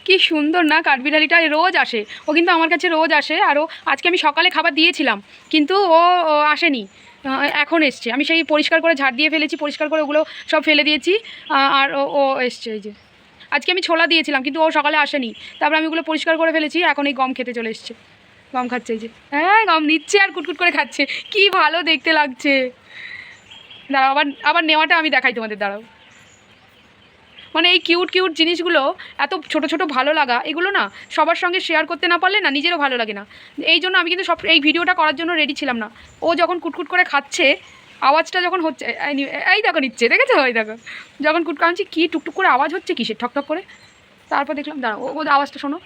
কি সুন্দর না কাঠবিড়ালিটা, রোজ আসে ও, কিন্তু আমার কাছে রোজ আসে। আরও আজকে আমি সকালে খাবার দিয়েছিলাম কিন্তু ও আসেনি, এখন এসছে। আমি সেই পরিষ্কার করে ঝাড় দিয়ে ফেলেছি, পরিষ্কার করে ওগুলো সব ফেলে দিয়েছি। আর ও এসছে। এই যে আজকে আমি ছোলা দিয়েছিলাম কিন্তু ও সকালে আসেনি, তারপরে আমি ওগুলো পরিষ্কার করে ফেলেছি। এখন এই গম খেতে চলে এসছে, গম খাচ্ছে। এই যে হ্যাঁ, গম নিচ্ছে আর কুটকুট করে খাচ্ছে, কি ভালো দেখতে লাগছে। দাঁড়াও, আবার আবার নেওয়াটা আমি দেখাই তোমাদের, দাঁড়াও। মানে এই কিউট কিউট জিনিসগুলো, এত ছোট ছোট ভালো লাগা, এগুলো না সবার সঙ্গে শেয়ার করতে না পারলে না নিজেরও ভালো লাগে না। এই জন্য আমি কিন্তু এই ভিডিওটা করার জন্য রেডি ছিলাম না। ও যখন কুটকুট করে খাচ্ছে, আওয়াজটা যখন হচ্ছে, এই দেখো নিচ্ছে, দেখেছো? ওই দেখো যখন কুটকুট আনছি, কী টুকটুক করে আওয়াজ হচ্ছে কিসের, ঠকঠক করে। তারপর দেখলাম, দাঁড়াও, ও আওয়াজটা শোনো।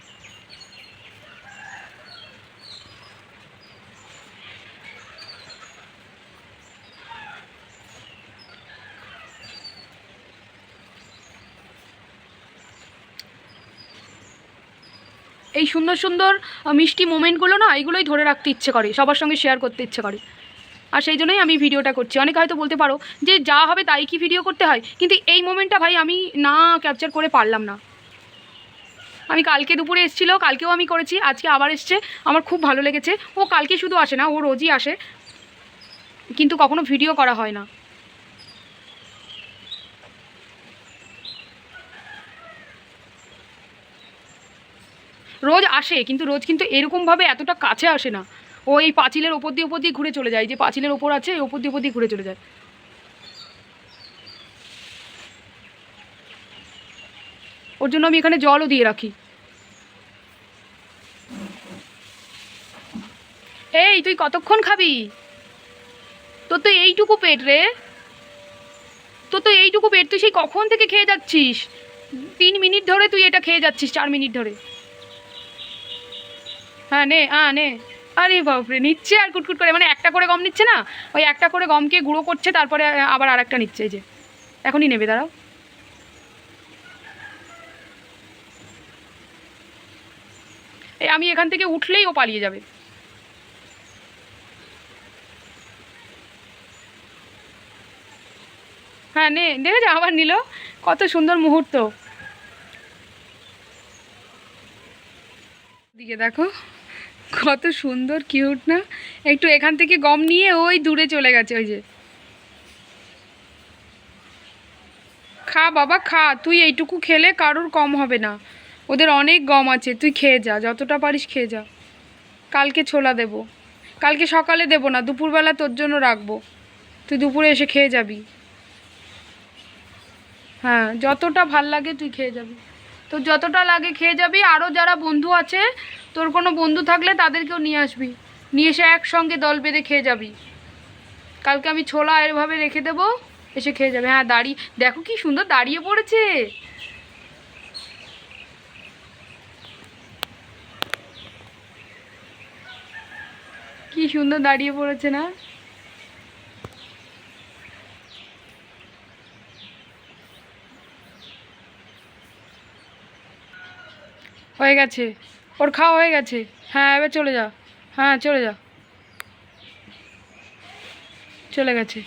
এই সুন্দর সুন্দর মিষ্টি মোমেন্টগুলো না, এইগুলোই ধরে রাখতে ইচ্ছে করে, সবার সঙ্গে শেয়ার করতে ইচ্ছে করে। আর সেই জন্যই আমি ভিডিওটা করছি। অনেকে হয়তো বলতে পারো যে যা হবে তাই কি ভিডিও করতে হয়, কিন্তু এই মোমেন্টটা ভাই আমি না ক্যাপচার করে পারলাম না। আমি কালকে দুপুরে এসেছিলো, কালকেও আমি করেছি, আজকে আবার এসছে। আমার খুব ভালো লেগেছে। ও কালকে শুধু আসে না, ও রোজই আসে, কিন্তু কখনো ভিডিও করা হয় না। রোজ আসে কিন্তু রোজ কিন্তু এরকমভাবে এতটা কাছে আসে না। ও এই পাঁচিলের ওপর দিয়ে ঘুরে চলে যায়, যে পাঁচিলের ওপর আছে এই ওপর দিয়ে ঘুরে চলে যায়। ওর জন্য আমি এখানে জলও দিয়ে রাখি। এই তুই কতক্ষণ খাবি? তোর তো এইটুকু পেট রে, তোর তো এইটুকু পেট, তুই সেই কখন থেকে খেয়ে যাচ্ছিস? 3 মিনিট ধরে তুই এটা খেয়ে যাচ্ছিস, 4 মিনিট ধরে। হ্যাঁ নে, নে। আরে বাপরে, নিচ্ছে আর কুটকুট করে, মানে একটা করে গম নিচ্ছে না, ওই একটা করে গমকে গুঁড়ো করছে, তারপরে আবার আর একটা নিচ্ছে। এই যে এখনই নেবে, দাঁড়াও। এই আমি এখান থেকে উঠলেই ও পালিয়ে যাবে। হ্যাঁ নে, দেখেছো আবার নিল, কত সুন্দর মুহূর্ত। দিকে দেখো কত সুন্দর কিউট না? একটু এখান থেকে গম নিয়ে ওই দূরে চলে গেছে। ওই যে খা বাবা খা, তুই এইটুকু খেলে কারোর কম হবে না, ওদের অনেক গম আছে, তুই খেয়ে যা, যতটা পারিস খেয়ে যা। কালকে ছোলা দেবো, কালকে সকালে দেবো না, দুপুরবেলা তোর জন্য রাখবো, তুই দুপুরে এসে খেয়ে যাবি। হ্যাঁ, যতটা ভাল লাগে তুই খেয়ে যাবি, তোর যতটা লাগে খেয়ে যাবি। আরও যারা বন্ধু আছে, তোর কোনো বন্ধু থাকলে তাদেরকেও নিয়ে আসবি, নিয়ে এসে একসঙ্গে দল বেঁধে খেয়ে যাবি। কালকে আমি ছোলা এভাবে রেখে দেবো, এসে খেয়ে যাবে। হ্যাঁ দাঁড়িয়ে দেখো কি সুন্দর দাঁড়িয়ে পড়েছে, কি সুন্দর দাঁড়িয়ে পড়েছে না? হয়ে গেছে, ওর খাওয়া হয়ে গেছে। হ্যাঁ এবার চলে যা, হ্যাঁ চলে যা, চলে গেছে।